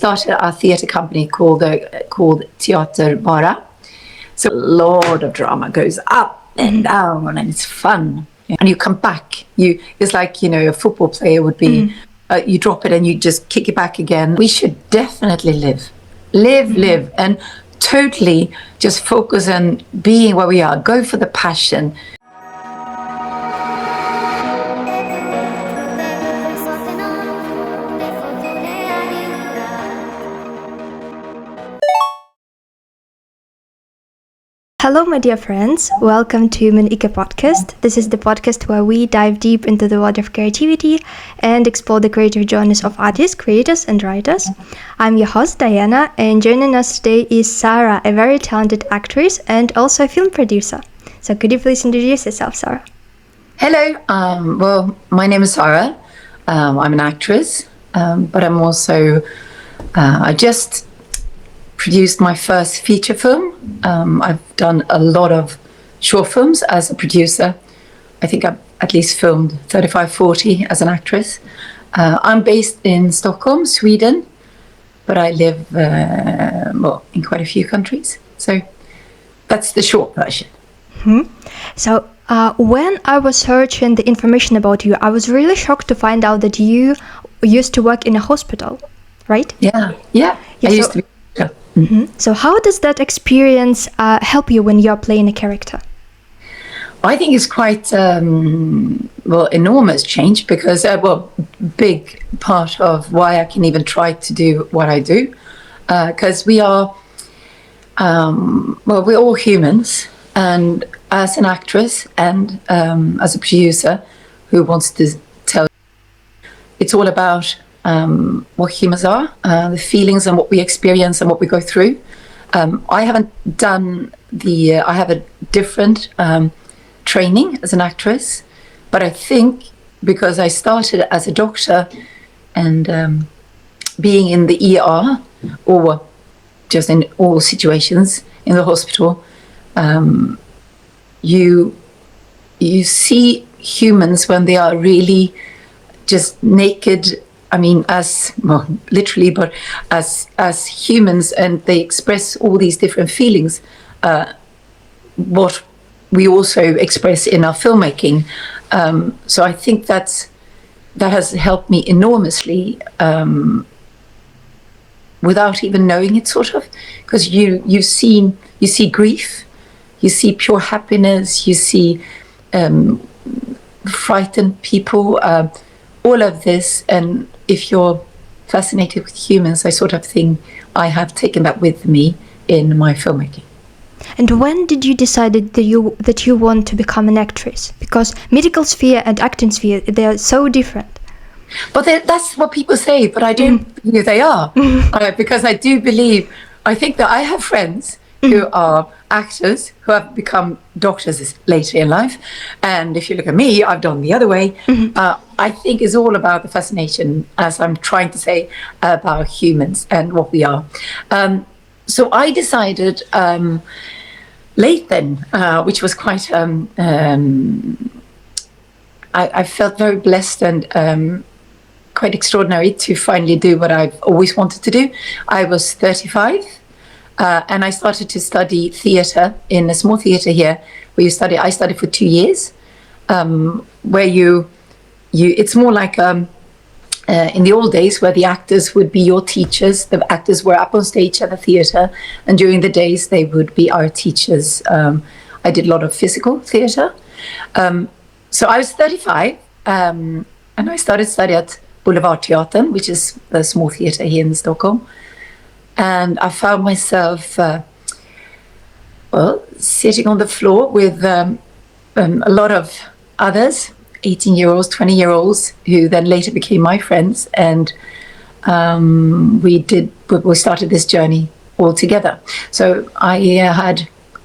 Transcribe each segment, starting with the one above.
Started our theatre company called Teater Bara. So a lot of drama goes up and down, and it's fun. And you come back. It's like, a football player would be. You drop it and you just kick it back again. We should definitely live, and totally just focus on being where we are. Go for the passion. Hello, my dear friends. Welcome to Enigma podcast. This is the podcast where we dive deep into the world of creativity and explore the creative journeys of artists, creators, and writers. I'm your host, Diana, and joining us today is Sara, a very talented actress and also a film producer. So could you please introduce yourself, Sara? Hello. Well, my name is Sara. I'm an actress, but I'm also, I just produced my first feature film. I've done a lot of short films as a producer. I think I've at least filmed 35, 40 as an actress. I'm based in Stockholm, Sweden, but I live in quite a few countries. So that's the short version. So when I was searching the information about you, I was really shocked to find out that you used to work in a hospital, right? Yeah. I used to be. So how does that experience help you when you're playing a character? I think it's quite enormous change because big part of why I can even try to do what I do, because we are we're all humans, and as an actress and as a producer who wants to tell, it's all about what humans are, the feelings and what we experience and what we go through. I haven't done I have a different training as an actress, but I think because I started as a doctor and being in the ER or just in all situations in the hospital, you see humans when they are really just naked. I mean, literally, but as humans, and they express all these different feelings, what we also express in our filmmaking. So I think that has helped me enormously, without even knowing it, sort of, because you see grief, you see pure happiness, you see frightened people, all of this. And if you're fascinated with humans, I sort of think I have taken that with me in my filmmaking. And when did you decide that you want to become an actress? Because medical sphere and acting sphere, they are so different. But that's what people say, but I don't believe they are. Because I think that I have friends who are actors who have become doctors later in life. And if you look at me, I've done the other way. I think it's all about the fascination, as I'm trying to say, about humans and what we are. So I decided late then, which was quite, I felt very blessed and quite extraordinary to finally do what I've always wanted to do. I was 35. And I started to study theatre in a small theatre here, where I studied for 2 years, where it's more like in the old days where the actors would be your teachers. The actors were up on stage at the theatre, and during the days they would be our teachers. I did a lot of physical theatre. So I was 35, and I started studying at Boulevardteatern, which is the small theatre here in Stockholm. And I found myself, sitting on the floor with a lot of others, 18-year-olds, 20-year-olds, who then later became my friends. And we started this journey all together. So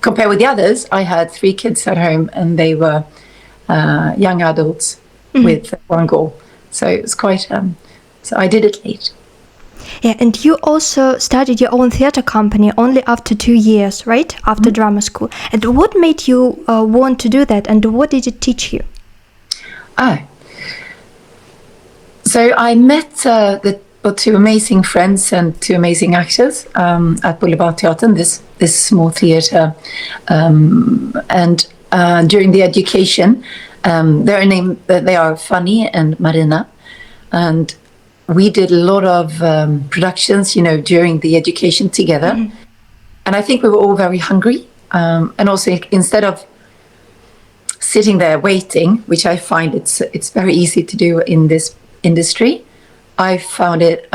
compared with the others, I had 3 kids at home, and they were young adults with one goal. So it was quite, so I did it late. Yeah, and you also started your own theater company only after 2 years, right? After drama school. And what made you want to do that, and what did it teach you? So I met but two amazing friends and two amazing actors at Boulevardteatern, this small theatre. And during the education, they are Fanny and Marina. And we did a lot of productions, during the education together. Mm-hmm. And I think we were all very hungry. And also, instead of sitting there waiting, which I find it's very easy to do in this industry, I found it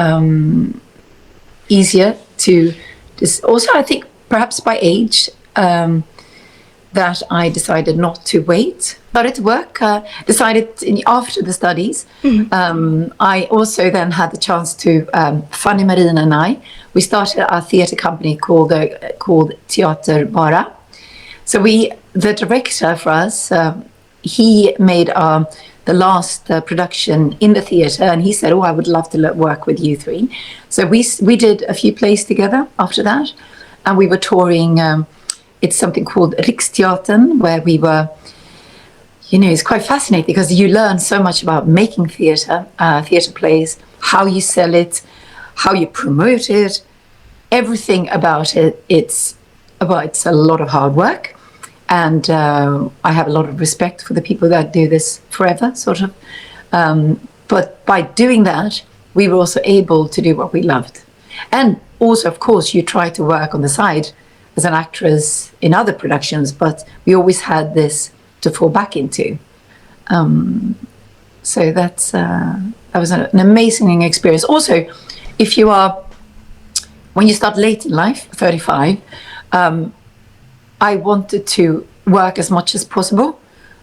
easier to just, also I think perhaps by age, that I decided not to wait. Started to work, after the studies. Mm-hmm. I also then had the chance to, Fanny, Marina and I, we started our theatre company called Teater Bara. So the director for us, he made the last production in the theatre, and he said, I would love to work with you three. So we did a few plays together after that, and we were touring, it's something called Riksteatern, where we were, it's quite fascinating because you learn so much about making theatre plays, how you sell it, how you promote it, everything about it. It's a lot of hard work. And I have a lot of respect for the people that do this forever, sort of. But by doing that, we were also able to do what we loved. And also, of course, you try to work on the side as an actress in other productions, but we always had this to fall back into. So that was an amazing experience. Also, when you start late in life, 35, I wanted to work as much as possible.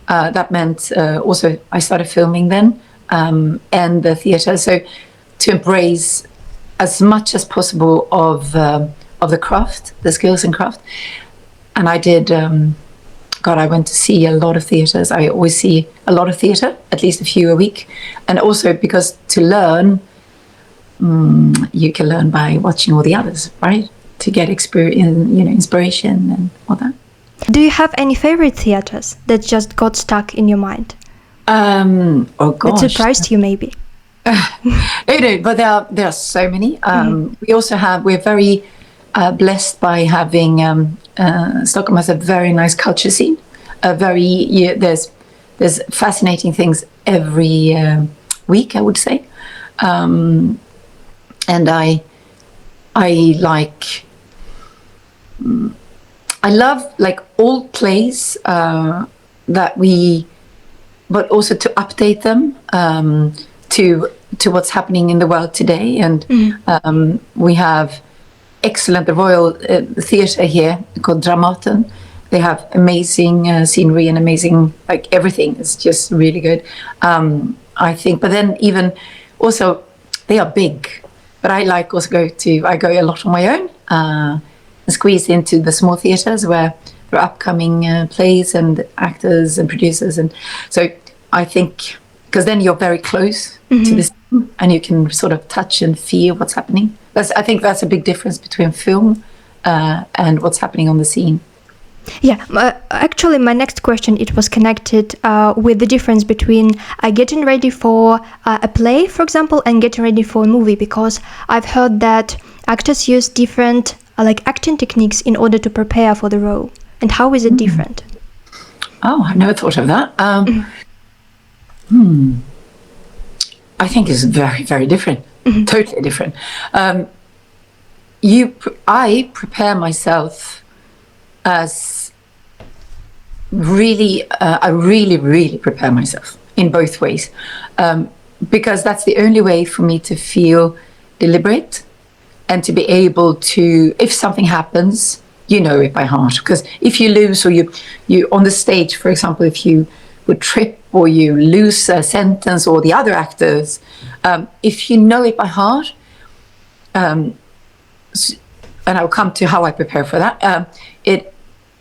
That meant also I started filming then, and the theatre. So to embrace as much as possible of the craft, the skills and craft. And I did, I went to see a lot of theatres. I always see a lot of theatre, at least a few a week. And also because to learn, you can learn by watching all the others, right? To get inspiration and all that. Do you have any favorite theatres that just got stuck in your mind? Oh gosh. That surprised you maybe? No, but there are so many. We're very blessed by having, Stockholm has a very nice culture scene. There's fascinating things every week, I would say. And I love like old plays but also to update them to what's happening in the world today. And we have the Royal Theatre here called Dramaten. They have amazing scenery and amazing, like everything is just really good. I think, but then even also they are big, but I like also I go a lot on my own and squeeze into the small theatres where there are upcoming plays and actors and producers. And so I think, because then you're very close to this and you can sort of touch and feel what's happening. I think that's a big difference between film and what's happening on the scene. Yeah, actually my next question, it was connected with the difference between getting ready for a play, for example, and getting ready for a movie, because I've heard that actors use different acting techniques in order to prepare for the role. And how is it different? Oh, I never thought of that. I think it's very, very different. Totally different. I prepare myself as really, I really prepare myself in both ways, because that's the only way for me to feel deliberate and to be able to, if something happens, you know it by heart. Because if you lose, or you on the stage, for example, if you would trip or you lose a sentence, or the other actors, if you know it by heart, and I'll come to how I prepare for that,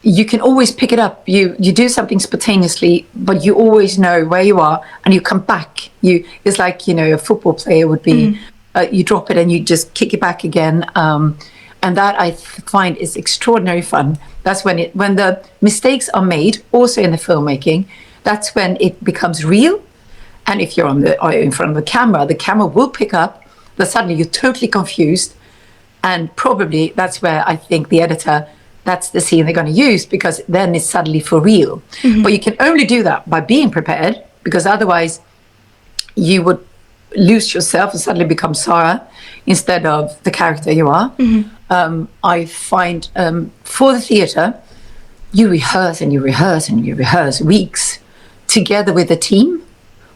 you can always pick it up. You do something spontaneously, but you always know where you are, and you come back. It's like, a football player would be, you drop it and you just kick it back again. And that I find is extraordinary fun. That's when the mistakes are made, also in the filmmaking, that's when it becomes real. And if you're in front of the camera will pick up that suddenly you're totally confused. And probably that's where I think the editor, that's the scene they're going to use, because then it's suddenly for real. But you can only do that by being prepared, because otherwise you would lose yourself and suddenly become Sara instead of the character you are. I find for the theatre, you rehearse and you rehearse and you rehearse weeks together with a team,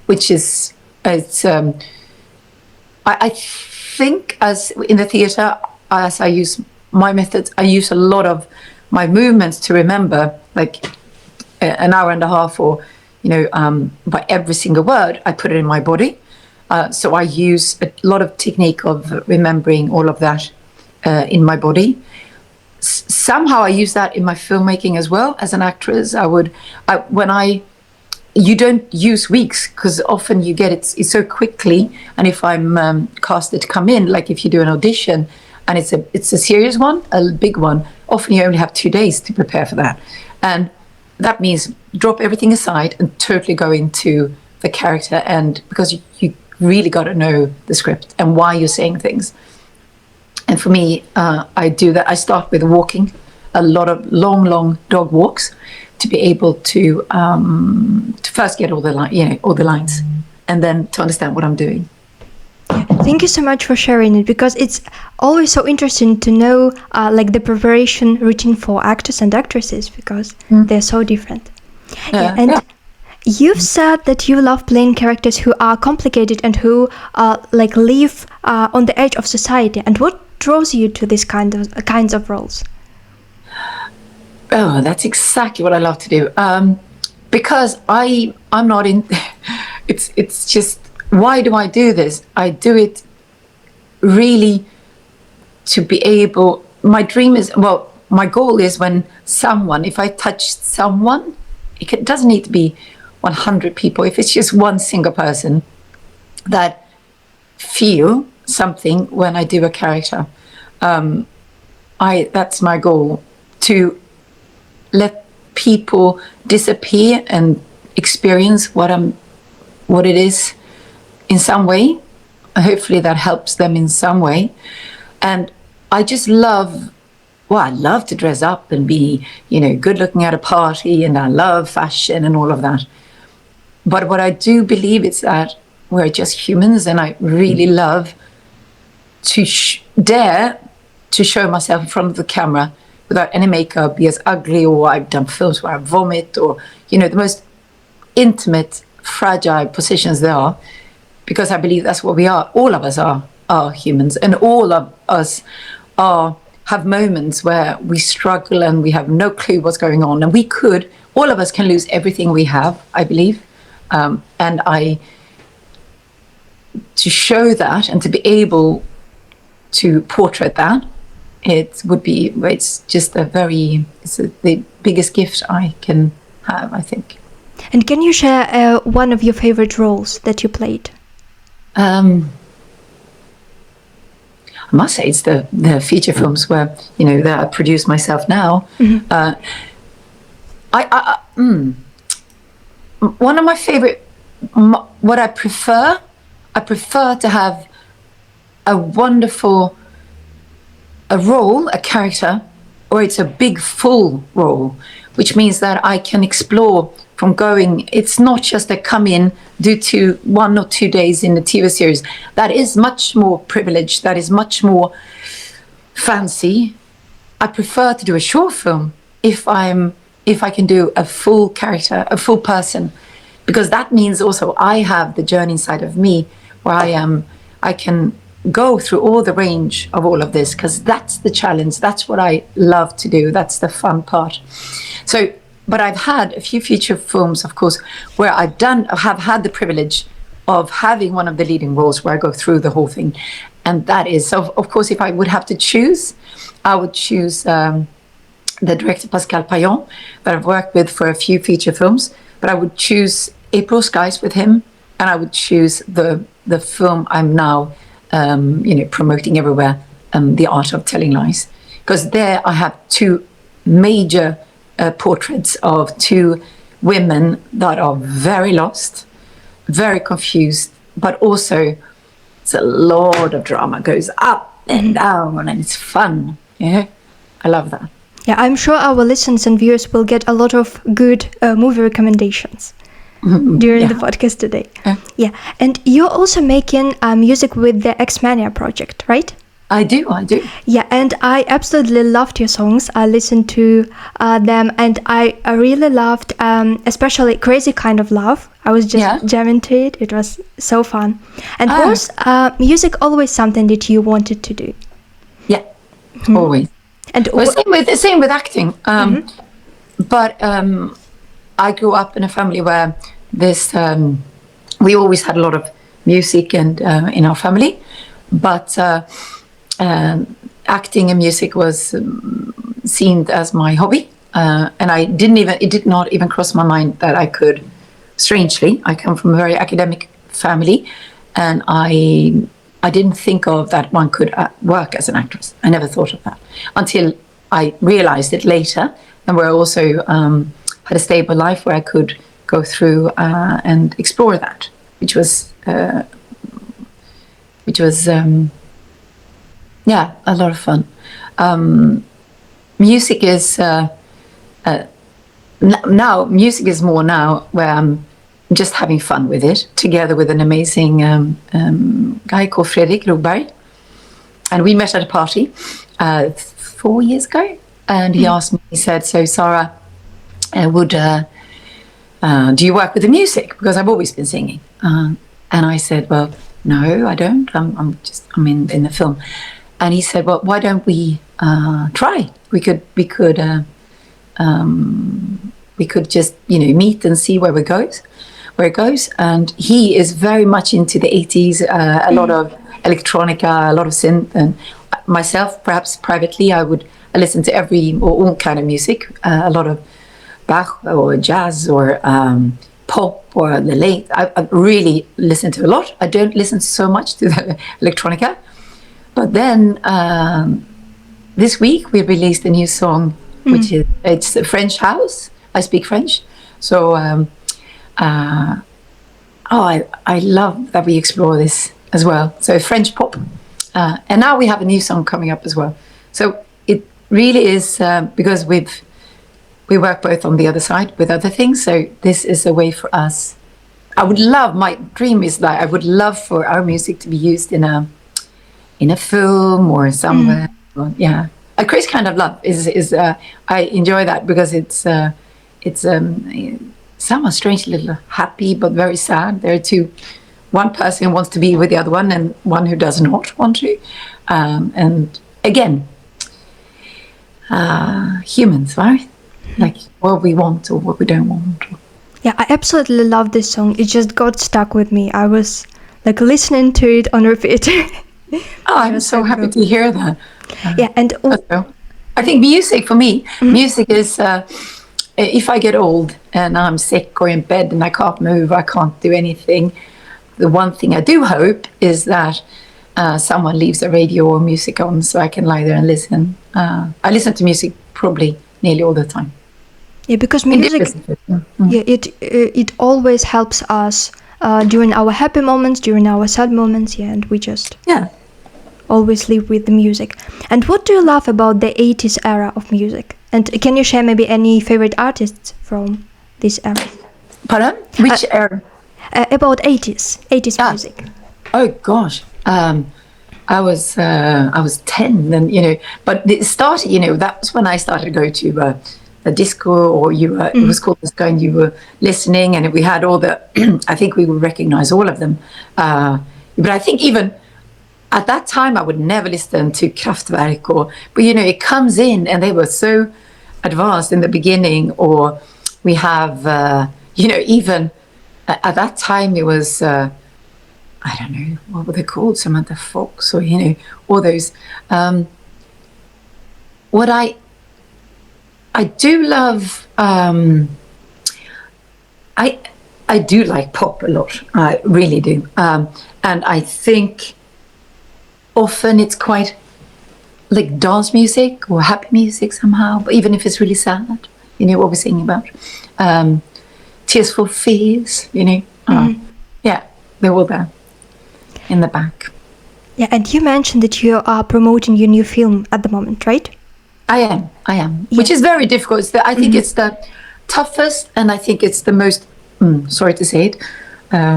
which is, I think as in the theatre, as I use my methods, I use a lot of my movements to remember, like an hour and a half, or by every single word, I put it in my body. So I use a lot of technique of remembering all of that in my body. Somehow I use that in my filmmaking as well. As an actress, you don't use weeks, because often you get it so quickly. And if I'm casted to come in, like if you do an audition and it's a serious one, a big one, often you only have 2 days to prepare for that. And that means drop everything aside and totally go into the character, and because you really got to know the script and why you're saying things. And for me, I do that. I start with walking, a lot of long dog walks, to be able to first get all the lines, and then to understand what I'm doing. Thank you so much for sharing it, because it's always so interesting to know like the preparation routine for actors and actresses, because they're so different. You've said that you love playing characters who are complicated and who like live on the edge of society. And what draws you to these kinds of roles? Oh, that's exactly what I love to do. Because I'm not in. It's just, why do I do this? I do it really to be able. My dream is, my goal is when someone, if I touch someone, it doesn't need to be 100 people. If it's just one single person that feel something when I do a character, that's my goal, to let people disappear and experience what it is in some way. Hopefully that helps them in some way. And I just love to dress up and be, good looking at a party, and I love fashion and all of that. But what I do believe is that we're just humans, and I really love to dare to show myself in front of the camera without any makeup, be as ugly, or I've done films where I vomit, or, the most intimate, fragile positions there are, because I believe that's what we are. All of us are humans, and all of us have moments where we struggle and we have no clue what's going on, and all of us can lose everything we have, I believe. And to show that and to be able to portrait that, it's just the biggest gift I can have, I think. And can you share one of your favorite roles that you played? I must say it's the feature films where, that I produce myself now. One of my favorite, what I prefer to have a wonderful role, a character, or it's a big full role, which means that I can explore from it's not just a come in, do 1 or 2 days in the TV series. That is much more privileged, that is much more fancy. I prefer to do a short film if I can do a full character, a full person, because that means also I have the journey inside of me where I can go through all the range of all of this, because that's the challenge. That's what I love to do. That's the fun part. So, but I've had a few feature films, of course, where I have had the privilege of having one of the leading roles where I go through the whole thing. And that is, so of course, if I would have to choose, I would choose the director Pascal Payan that I've worked with for a few feature films, but I would choose April Skies with him, and I would choose the film I'm now promoting everywhere, The Art of Telling Lies, because there I have 2 major portraits of 2 women that are very lost, very confused, but also It's a lot of drama, goes up and down, and it's fun. Yeah, I love that. Yeah, I'm sure our listeners and viewers will get a lot of good movie recommendations during the podcast today. Yeah, and you're also making music with the X-Mania project, right? I do. Yeah, and I absolutely loved your songs. I listened to them, and I really loved, especially Crazy Kind of Love. I was just jamming to it. It was so fun. And was music always something that you wanted to do? Yeah, always. And same with acting. But I grew up in a family where we always had a lot of music and in our family, but acting and music was seen as my hobby, and it did not even cross my mind that I could. Strangely, I come from a very academic family, and I didn't think of that one could work as an actress. I never thought of that until I realized it later, and where I also had a stable life where I could go through and explore that, which was a lot of fun. Music is now. Music is more now where I'm just having fun with it, together with an amazing guy called Fredrik Rogberg, and we met at a party 4 years ago. And he asked me. He said, "So Sara, do you work with the music? Because I've always been singing." And I said, "Well, no, I don't. I'm in the film." And he said, "Well, why don't we try? We could just meet and see where it goes." And he is very much into the 80s, a lot of electronica, a lot of synth. And myself, perhaps privately, I listen to all kind of music, a lot of Bach or jazz or pop or the late. I really listen to a lot. I don't listen so much to the electronica. But then this week we released a new song, which it's a French house. I speak French, so I love that we explore this as well. So French pop, and now we have a new song coming up as well. So it really is because we work both on the other side with other things. So this is a way for us. My dream is that I would love for our music to be used in a film or somewhere. A Crazy Kind of Love is I enjoy that because it's somehow strangely little happy but very sad. There are one person who wants to be with the other one and one who does not want to, and again, humans, right? Like what we want or what we don't want. Yeah, I absolutely love this song. It just got stuck with me. I was like listening to it on repeat. I'm so happy to hear that. And I think music for me, music is if I get old and I'm sick or in bed and I can't move, I can't do anything. The one thing I do hope is that someone leaves a radio or music on so I can lie there and listen. I listen to music probably nearly all the time. Yeah, because music, it always helps us during our happy moments, during our sad moments, and we just always live with the music. And what do you love about the 80s era of music? And can you share maybe any favorite artists from this era? Pardon? Which era? About 80s music. Oh gosh, I was 10, and but it started. That was when I started to go to a disco, or it was called disco, and you were listening, and we had all the. I think we would recognize all of them, but I think even at that time I would never listen to Kraftwerk, but it comes in, and they were so advanced in the beginning, or we have even at that time it was. I don't know, what were they called? Samantha Fox, or all those. What I do love. I do like pop a lot. I really do, and I think often it's quite like dance music or happy music somehow. But even if it's really sad, what we're singing about. Tears for Fears, yeah, they're all there in the back. Yeah, and you mentioned that you are promoting your new film at the moment, right? I am, Yeah. which is very difficult. I think it's the toughest, and I think it's the most, sorry to say it,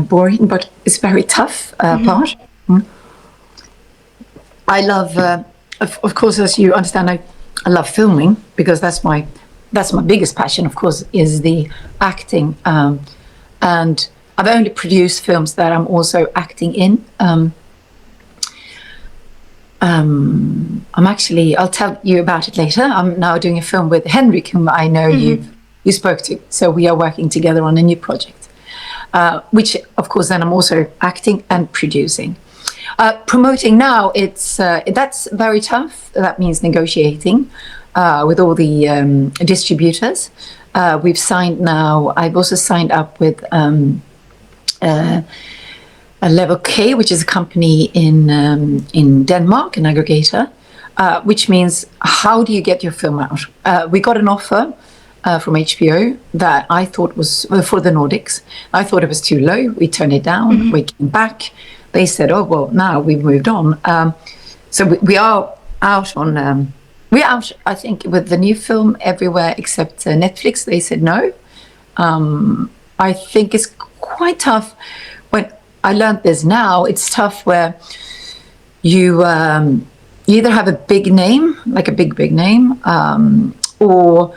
boring, but it's very tough part. I love, of course, as you understand, I love filming because that's my biggest passion. Of course, is the acting, and I've only produced films that I'm also acting in. I'll tell you about it later. I'm now doing a film with Henrik, whom I know you spoke to. So we are working together on a new project, which, of course, then I'm also acting and producing. Promoting now, that's very tough. That means negotiating with all the distributors. We've signed now. I've also signed up with a Level K, which is a company in Denmark, an aggregator, which means how do you get your film out? We got an offer from HBO that I thought was for the Nordics. I thought it was too low. We turned it down. We came back. They said, "Oh well, now we've moved on." So we are out on. We're out, I think, with the new film everywhere except Netflix. They said no. I think it's quite tough. When I learned this now, it's tough where you either have a big name, like a big name, or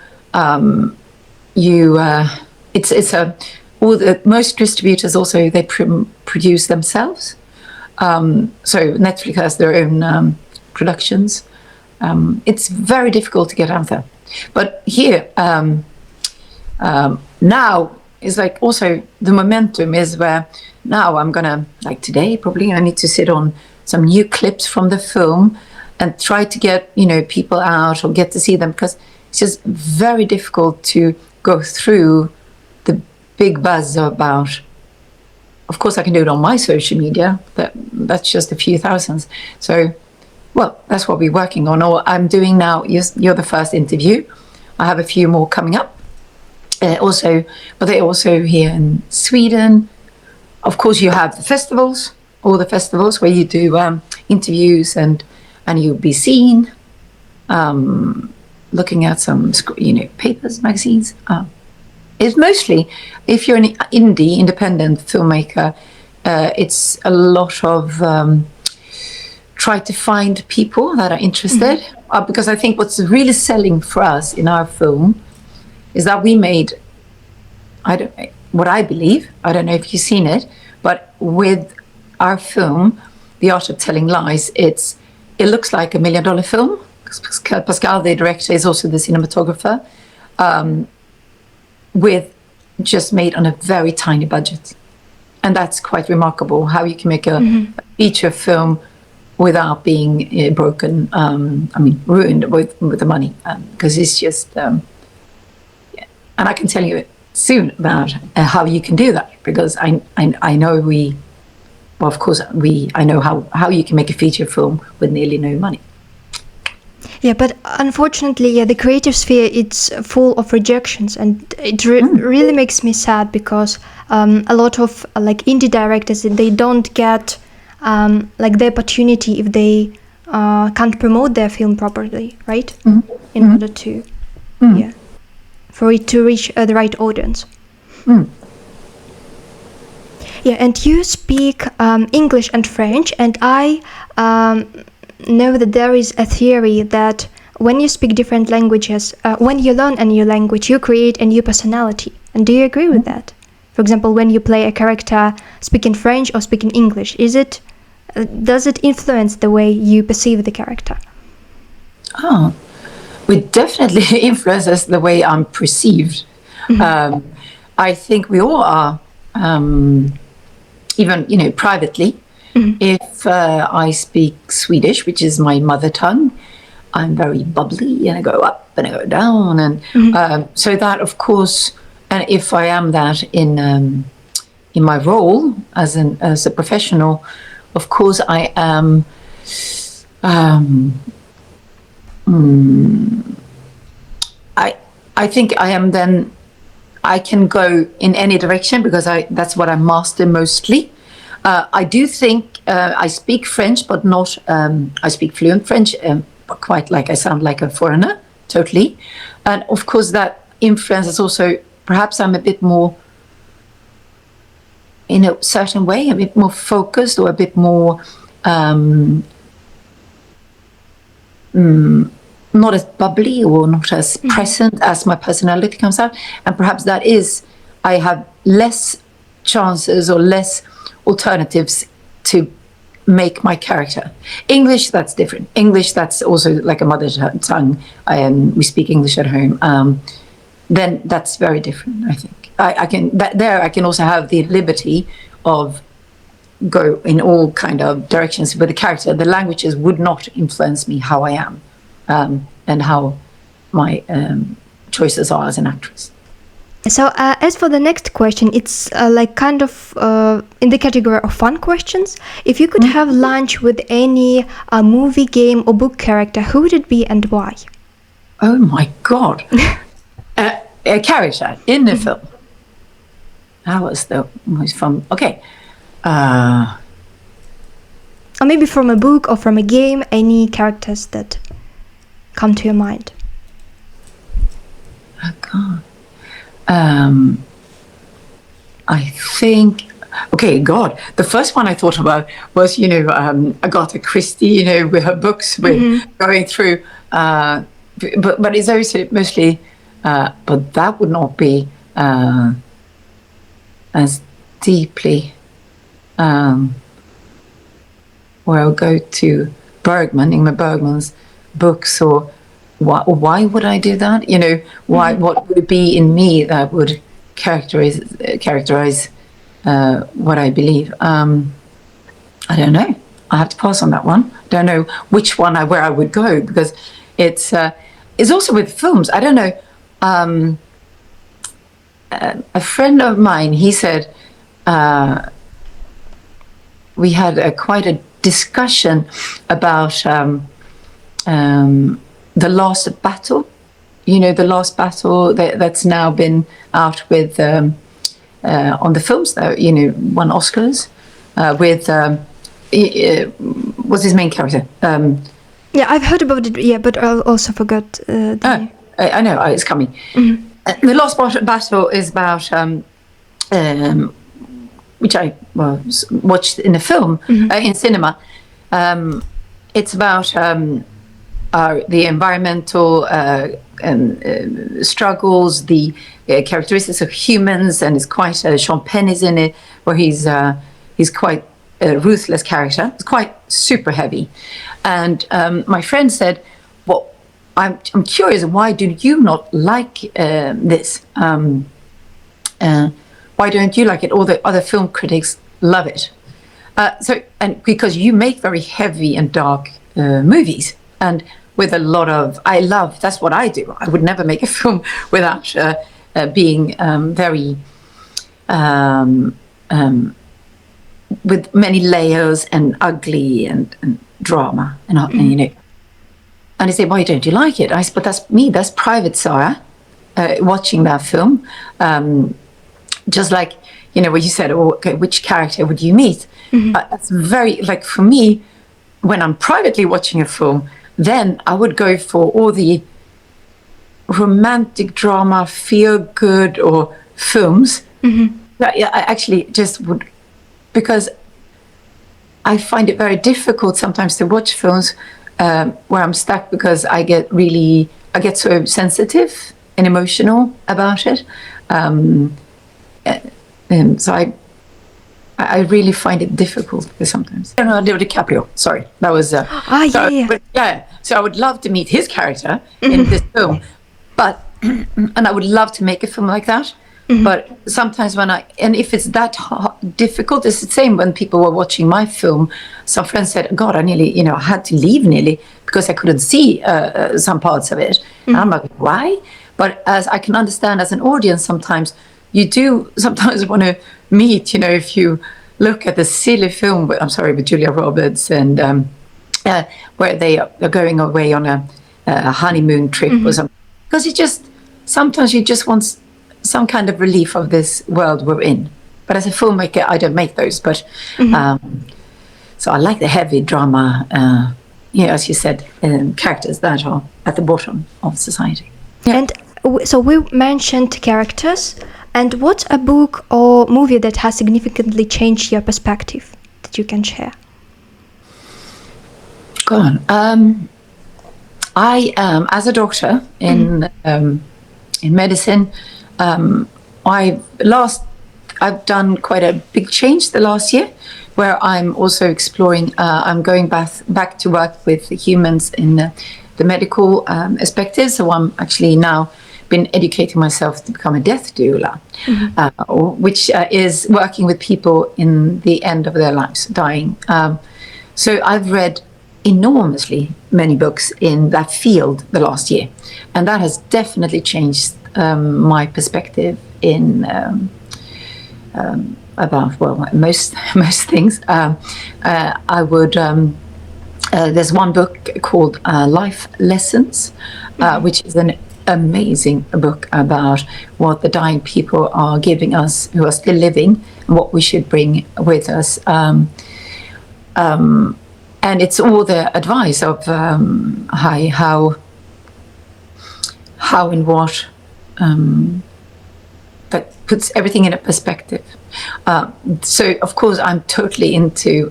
most distributors also they produce themselves. So Netflix has their own productions. It's very difficult to get out there. But here, now is like also the momentum is where now I'm gonna, like today probably, I need to sit on some new clips from the film and try to get, people out or get to see them, because it's just very difficult to go through the big buzz about. Of course, I can do it on my social media, but that's just a few thousands. So, well, that's what we're working on. Or I'm doing now, you're the first interview. I have a few more coming up. But they're also here in Sweden. Of course, you have the festivals, all the festivals where you do interviews and you'll be seen, looking at some, papers, magazines. It's mostly, if you're an indie, independent filmmaker, it's a lot of try to find people that are interested. Because I think what's really selling for us in our film is that we made, what I believe, I don't know if you've seen it, but with our film, The Art of Telling Lies, it looks like $1 million film. Pascal, the director, is also the cinematographer, with just made on a very tiny budget. And that's quite remarkable, how you can make a feature film without being broken, ruined with the money, because it's just, and I can tell you soon about how you can do that, because I know I know how you can make a feature film with nearly no money. Yeah, but unfortunately, the creative sphere, it's full of rejections, and it really makes me sad, because a lot of indie directors, they don't get the opportunity if they can't promote their film properly, right? In order to, for it to reach the right audience. Yeah, and you speak English and French, and I know that there is a theory that when you speak different languages, when you learn a new language, you create a new personality. And do you agree with that? For example, when you play a character speaking French or speaking English, does it influence the way you perceive the character? Oh, it definitely influences the way I'm perceived. I think we all are, even privately. If I speak Swedish, which is my mother tongue, I'm very bubbly and I go up and I go down, and so that, of course, and if I am that in my role as a professional, of course I am. I think I am then. I can go in any direction because that's what I master mostly. I do think I speak French, but not. I speak fluent French, but quite like I sound like a foreigner, totally. And of course, that influences also. Perhaps I'm a bit more, in a certain way, a bit more focused or a bit more. Not as bubbly or not as present as my personality comes out, and perhaps that is I have less chances or less alternatives to make my character. English, that's different. English, that's also like a mother tongue. We speak English at home. Then that's very different. I think I can also have the liberty of go in all kind of directions with the character. The languages would not influence me how I am, and how my choices are as an actress. So as for the next question, it's like kind of in the category of fun questions. If you could have lunch with any movie, game or book character, who would it be and why? Oh my God. A character in the film. That was the most fun. Okay. Or maybe from a book or from a game, any characters that come to your mind. Oh God. I think, okay, God, the first one I thought about was, Agatha Christie, with her books, we're going through, but it's also mostly, but that would not be as deeply, where I'll go to Ingmar Bergman's books, or why would I do that? Why? What would it be in me that would characterize what I believe? I don't know. I have to pass on that one. I don't know which one where I would go, because it's also with films. I don't know. A friend of mine, he said, we had quite a discussion about the Last Battle. The Last Battle that's now been out with on the films that won Oscars with what's his main character? Yeah, I've heard about it. Yeah, but I also forgot the name. I know it's coming. The Last Battle is about which I watched in a film in cinema. It's about the environmental struggles, the characteristics of humans, and it's quite Sean Penn is in it, where he's quite a ruthless character. It's quite super heavy, and my friend said, "Well, I'm curious. Why do you not like this? Why don't you like it? All the other film critics love it." And because you make very heavy and dark movies, and with a lot of, that's what I do. I would never make a film without being very, with many layers and ugly and drama. And I say, why don't you like it? I said, but that's me, that's private Sara, watching that film. Just like, where you said, okay, which character would you meet? That's very, like for me, when I'm privately watching a film, then I would go for all the romantic drama, feel good or films. I actually just would, because I find it very difficult sometimes to watch films where I'm stuck, because I get so sensitive and emotional about it. And so I really find it difficult sometimes. Leonardo DiCaprio. Sorry, that was. So I would love to meet his character in this film, and I would love to make a film like that. But sometimes if it's that difficult, it's the same when people were watching my film. Some friends said, "God, I nearly, I had to leave nearly because I couldn't see some parts of it." And I'm like, why? But as I can understand as an audience, sometimes you do sometimes want to meet, if you look at the silly film, with Julia Roberts and where they are going away on a honeymoon trip or something. Because sometimes you just want some kind of relief of this world we're in. But as a filmmaker, I don't make those. But so So I like the heavy drama, as you said, characters that are at the bottom of society. Yeah. And so we mentioned characters. And what's a book or movie that has significantly changed your perspective that you can share? Go on. I as a doctor in medicine, I've done quite a big change the last year, where I'm also exploring. I'm going back to work with humans in the medical perspective. So I'm actually now been educating myself to become a death doula, which is working with people in the end of their lives, dying. So I've read enormously many books in that field the last year, and that has definitely changed my perspective in about most things. I would there's one book called Life Lessons, which is an amazing book about what the dying people are giving us who are still living and what we should bring with us. And it's all the advice of how and what that puts everything in a perspective. So of course I'm totally into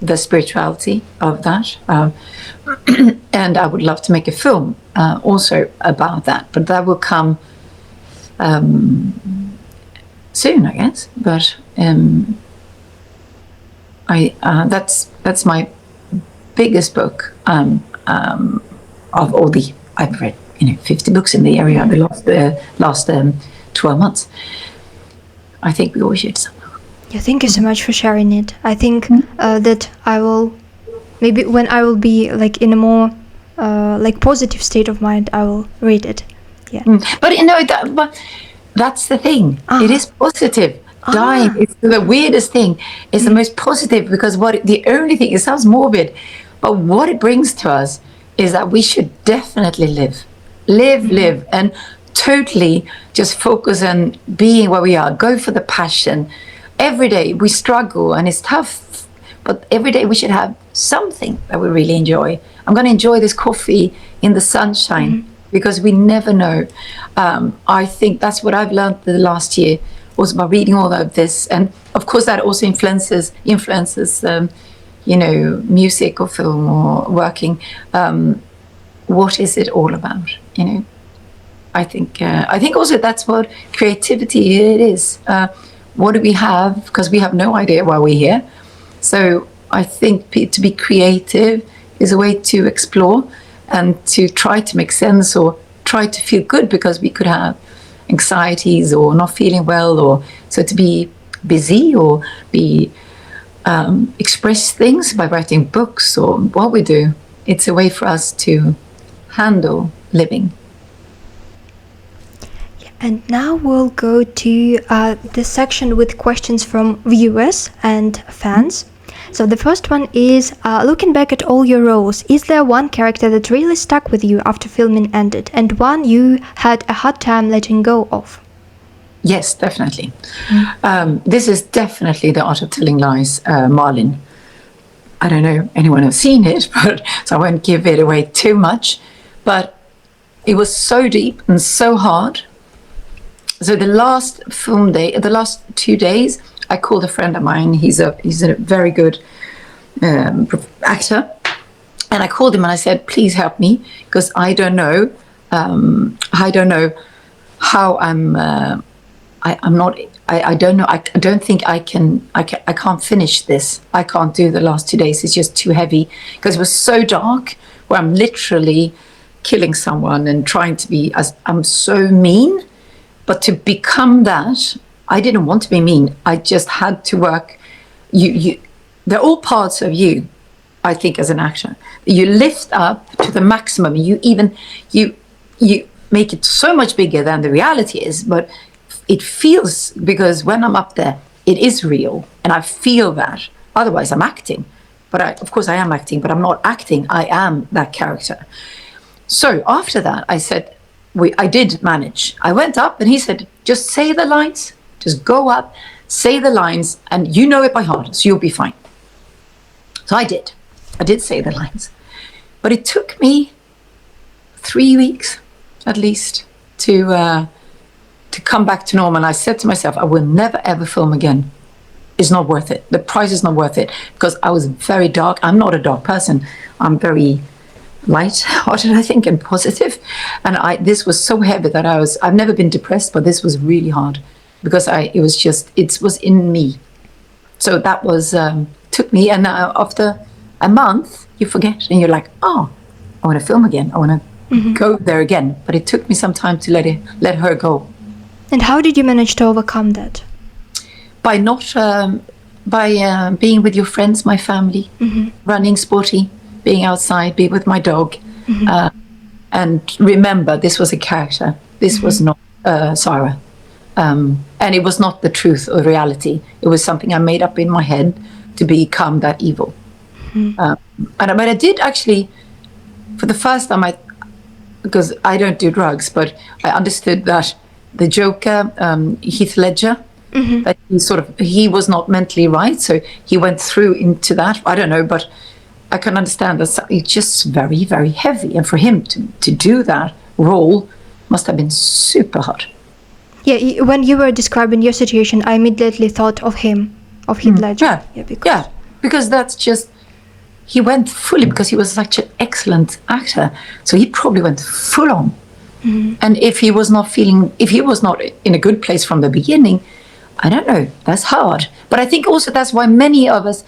the spirituality of that, and I would love to make a film also about that, but that will come soon, I guess. But that's my biggest book of all the I've read 50 books in the area the last 12 months. I think we all should somehow. Yeah, thank you so much for sharing it. I think that I will, maybe when I will be like in a more positive state of mind, I will read it. Yeah. But that's the thing. It is positive. Dying is the weirdest thing. It's the most positive, because the only thing, it sounds morbid, but what it brings to us is that we should definitely live, and totally just focus on being where we are. Go for the passion. Every day we struggle and it's tough, but every day we should have something that we really enjoy. I'm going to enjoy this coffee in the sunshine, because we never know. I think that's what I've learned the last year, also by reading all of this. And of course that also influences music or film or working. What is it all about? I think also that's what creativity it is. What do we have? Because we have no idea why we're here. So I think to be creative is a way to explore and to try to make sense or try to feel good, because we could have anxieties or not feeling well, or so to be busy or be express things by writing books or what we do. It's a way for us to handle living. And now we'll go to the section with questions from viewers and fans. So the first one is, looking back at all your roles, is there one character that really stuck with you after filming ended, and one you had a hard time letting go of? Yes, definitely. This is definitely The Art of Telling Lies, Marlin. I don't know anyone has seen it, but so I won't give it away too much. But it was so deep and so hard. So the last film day, the last 2 days, I called a friend of mine. He's a very good actor, and I called him and I said, "Please help me, because I don't know how I'm. I'm not. I don't know. I don't think I can. I can't finish this. I can't do the last 2 days. It's just too heavy, because it was so dark. Where I'm literally killing someone and trying to be I'm so mean." But to become that, I didn't want to be mean. I just had to work. They're all parts of you, I think, as an actor. You lift up to the maximum. You make it so much bigger than the reality is. But it feels, because when I'm up there, it is real, and I feel that. Otherwise, I'm acting. But of course, I am acting. But I'm not acting. I am that character. So after that, I said. I did manage. I went up and he said, just say the lines, just go up, say the lines, and you know it by heart, so you'll be fine. So I did say the lines, but it took me 3 weeks at least to come back to normal. And I said to myself, I will never ever film again. It's not worth it. The price is not worth it, because I was very dark. I'm not a dark person. I'm very light-hearted, I think, and positive. And this was so heavy that I've never been depressed, but this was really hard, because it was in me. So that was, took me, and after a month, you forget, and you're like, oh, I want to film again. I want to go there again. But it took me some time to let her go. And how did you manage to overcome that? By being with your friends, my family, running sporty, being outside, be with my dog. And remember, this was a character. This was not Sara. And it was not the truth or reality. It was something I made up in my head to become that evil. But I did actually, for the first time, because I don't do drugs, but I understood that the Joker, Heath Ledger, that he was not mentally right, so he went through into that. I don't know, but I can understand that it's just very, very heavy, and for him to do that role must have been super hard. Yeah, when you were describing your situation, I immediately thought of him, of Heath Ledger. Because that's just, he went fully, because he was such an excellent actor, so he probably went full on. And if he was not in a good place from the beginning, I don't know, that's hard. But I think also that's why many of us,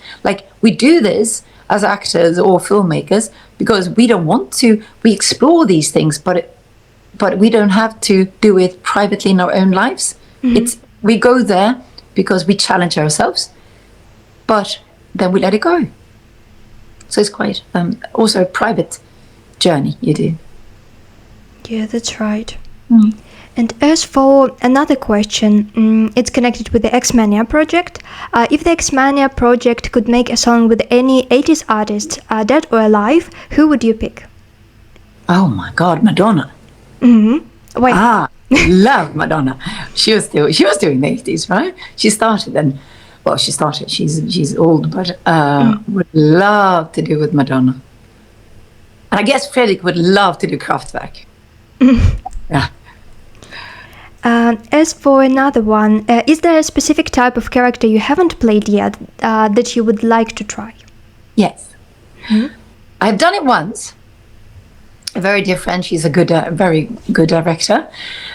we do this as actors or filmmakers, because we don't want to. We explore these things, but we don't have to do it privately in our own lives. We go there because we challenge ourselves, but then we let it go. So it's quite also a private journey you do. Yeah, that's right. And as for another question, it's connected with the X-Mania project. If the X-Mania project could make a song with any 80s artist, dead or alive, who would you pick? Oh my God, Madonna. Why? Love Madonna. She was doing the 80s, right? She started then. Well, she's old, but would love to do with Madonna. And I guess Fredrik would love to do Kraftwerk. Yeah. As for another one, is there a specific type of character you haven't played yet that you would like to try? Yes. I've done it once. A very dear friend, she's a very good director.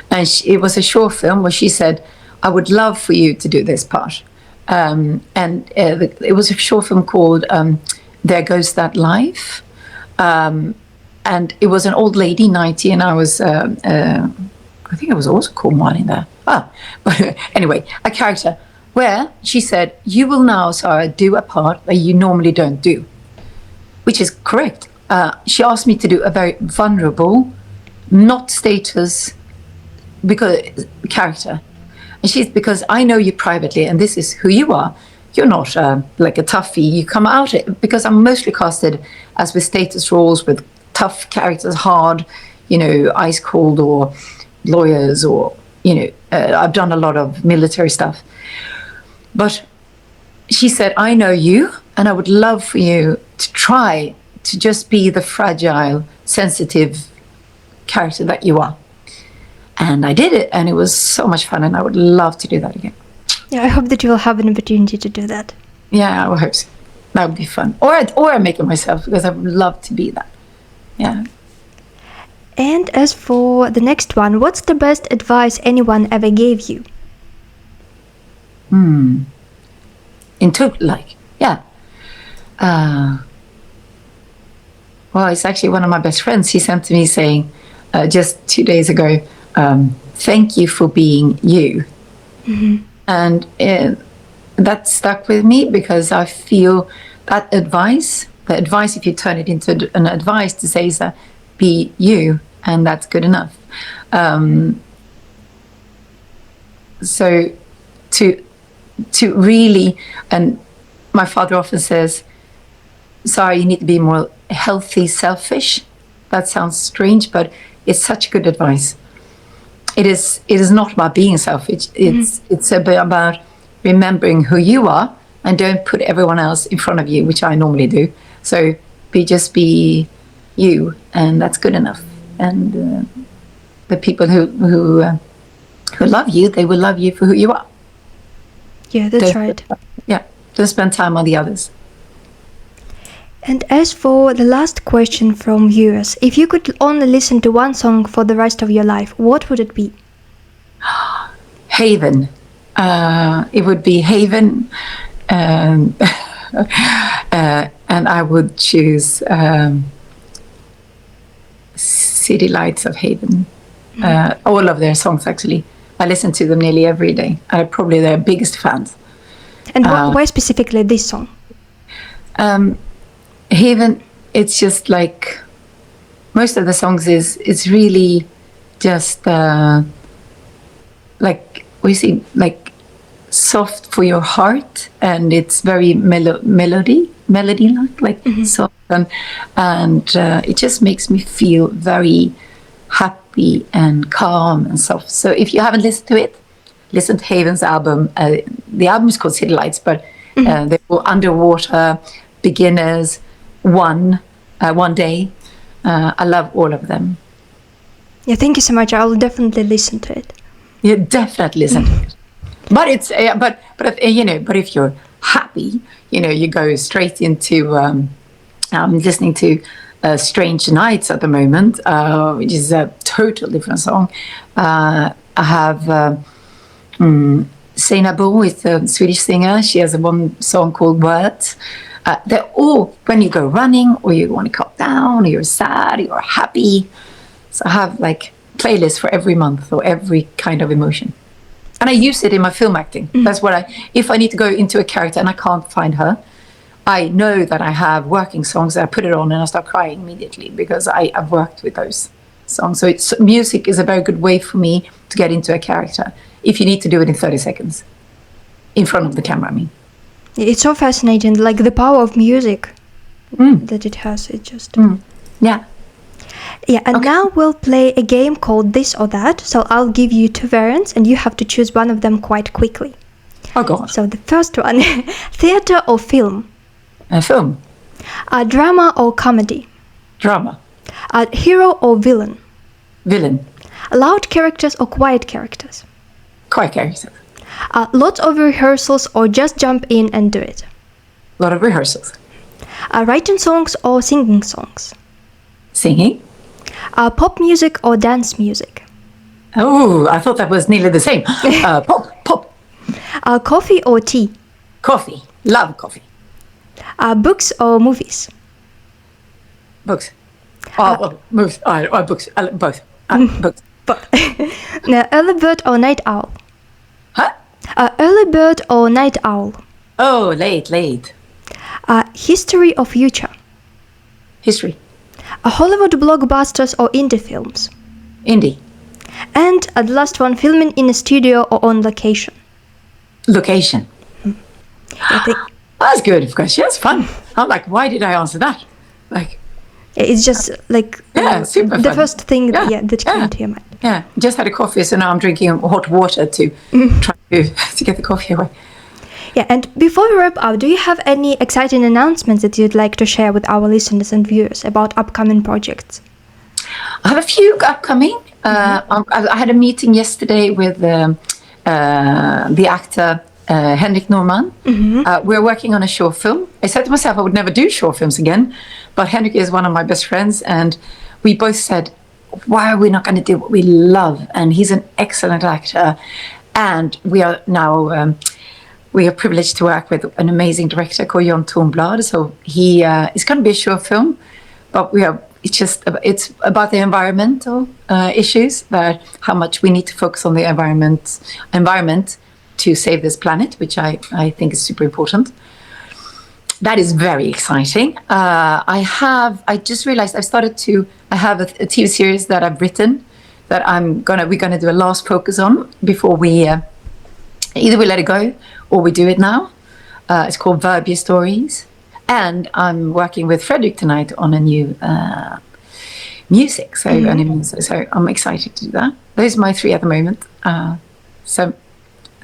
And it was a short film where she said, I would love for you to do this part. It was a short film called There Goes That Life. And it was an old lady, 90, and I was... I think it was also called Martin there. But anyway, a character where she said, you will now, Sara, do a part that you normally don't do, which is correct. She asked me to do a very vulnerable, not status character. And because I know you privately, and this is who you are. You're not like a toughie. You come out because I'm mostly casted as with status roles with tough characters, hard, ice cold, or lawyers, or I've done a lot of military stuff. But she said, I know you, and I would love for you to try to just be the fragile, sensitive character that you are. And I did it, and it was so much fun, and I would love to do that again. Yeah, I hope that you will have an opportunity to do that. Yeah, I hope so. That would be fun. Or I make it myself, because I would love to be that. Yeah. And as for the next one, what's the best advice anyone ever gave you? Well, it's actually one of my best friends. He sent to me saying, just 2 days ago, thank you for being you. And that stuck with me, because I feel that advice, if you turn it into an advice to say is that be you, and that's good enough. So to really, and my father often says, Sara, you need to be more healthy, selfish. That sounds strange, but it's such good advice. It is not about being selfish. It's about remembering who you are and don't put everyone else in front of you, which I normally do. So just be you, and that's good enough. And the people who love you, they will love you for who you are. Yeah, that's right. Yeah, don't spend time on the others. And as for the last question from viewers, if you could only listen to one song for the rest of your life, what would it be? Haven. It would be Haven. And I would choose City Lights of Haven. All of their songs, actually. I listen to them nearly every day. I'm probably their biggest fans. And why specifically this song? Haven, it's just like most of the songs it's really just like we see, like soft for your heart, and it's very melody like soft, and it just makes me feel very happy and calm and soft. So if you haven't listened to it, listen to Haven's album. The album is called City Lights, but they're all Underwater, Beginners, One Day. I love all of them. Yeah, thank you so much. I will definitely listen to it. Yeah, definitely listen to it. But it's but if you're happy, you go straight into I'm listening to Strange Nights at the moment, which is a total different song. I have Seinabo is a Swedish singer. She has one song called Words. They're all when you go running, or you want to calm down, or you're sad, or you're happy. So I have like playlists for every month or every kind of emotion. And I use it in my film acting. That's what if I need to go into a character and I can't find her, I know that I have working songs that I put it on and I start crying immediately because I've worked with those songs. So music is a very good way for me to get into a character if you need to do it in 30 seconds in front of the camera, I mean. It's so fascinating, like the power of music that it has. It just... Yeah. Yeah, and now we'll play a game called This or That. So I'll give you two variants and you have to choose one of them quite quickly. Oh, God. So the first one, theater or film? Film. Drama or comedy? Drama. Hero or villain? Villain. Loud characters or quiet characters? Quiet characters. Lots of rehearsals or just jump in and do it? A lot of rehearsals. Writing songs or singing songs? Singing. Pop music or dance music? Oh, I thought that was nearly the same. Pop. Coffee or tea? Coffee. Love coffee. Books or movies? Books. Movies. Books. Both. Books. Early bird or night owl? Huh? Early bird or night owl? Oh, late. History or future? History. Hollywood blockbusters or indie films? Indie. And the last one, filming in a studio or on location? Location. That's good, of course. Yes, fun. I'm like, why did I answer that? Like, it's just like super the fun. first thing that came to your mind. Yeah, just had a coffee, so now I'm drinking hot water to try to get the coffee away. Yeah, and before we wrap up, do you have any exciting announcements that you'd like to share with our listeners and viewers about upcoming projects? I have a few upcoming. I had a meeting yesterday with the actor Henrik Norman. We're working on a short film. I said to myself I would never do short films again, but Henrik is one of my best friends, and we both said, why are we not going to do what we love? And he's an excellent actor, and we are now we are privileged to work with an amazing director called Jon Tornblad. So he it's going to be a short film, but it's about the environmental issues, that how much we need to focus on the environment to save this planet, which I think is super important. That is very exciting. I just realized I have a TV series that I've written that we're gonna do a last focus on before we either we let it go or we do it now. It's called Verbia Stories, and I'm working with Fredrik tonight on a new music. So I'm excited to do that. Those are my three at the moment. And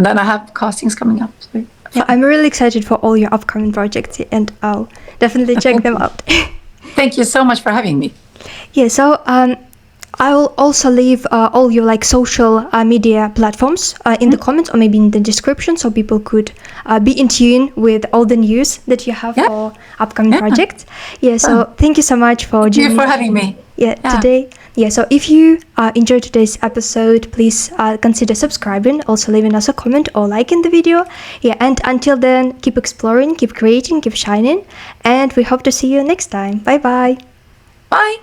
then I have castings coming up. So Yeah, I'm really excited for all your upcoming projects, and I'll definitely check them out. Thank you so much for having me. Yeah, so I will also leave all your like social media platforms in the comments or maybe in the description, so people could be in tune with all the news that you have for upcoming projects. Yeah, so thank you so much for Thank you for having me. Today. Yeah, so if you enjoyed today's episode, please consider subscribing, also leaving us a comment or liking the video. Yeah, and until then, keep exploring, keep creating, keep shining, and we hope to see you next time. Bye-bye. Bye.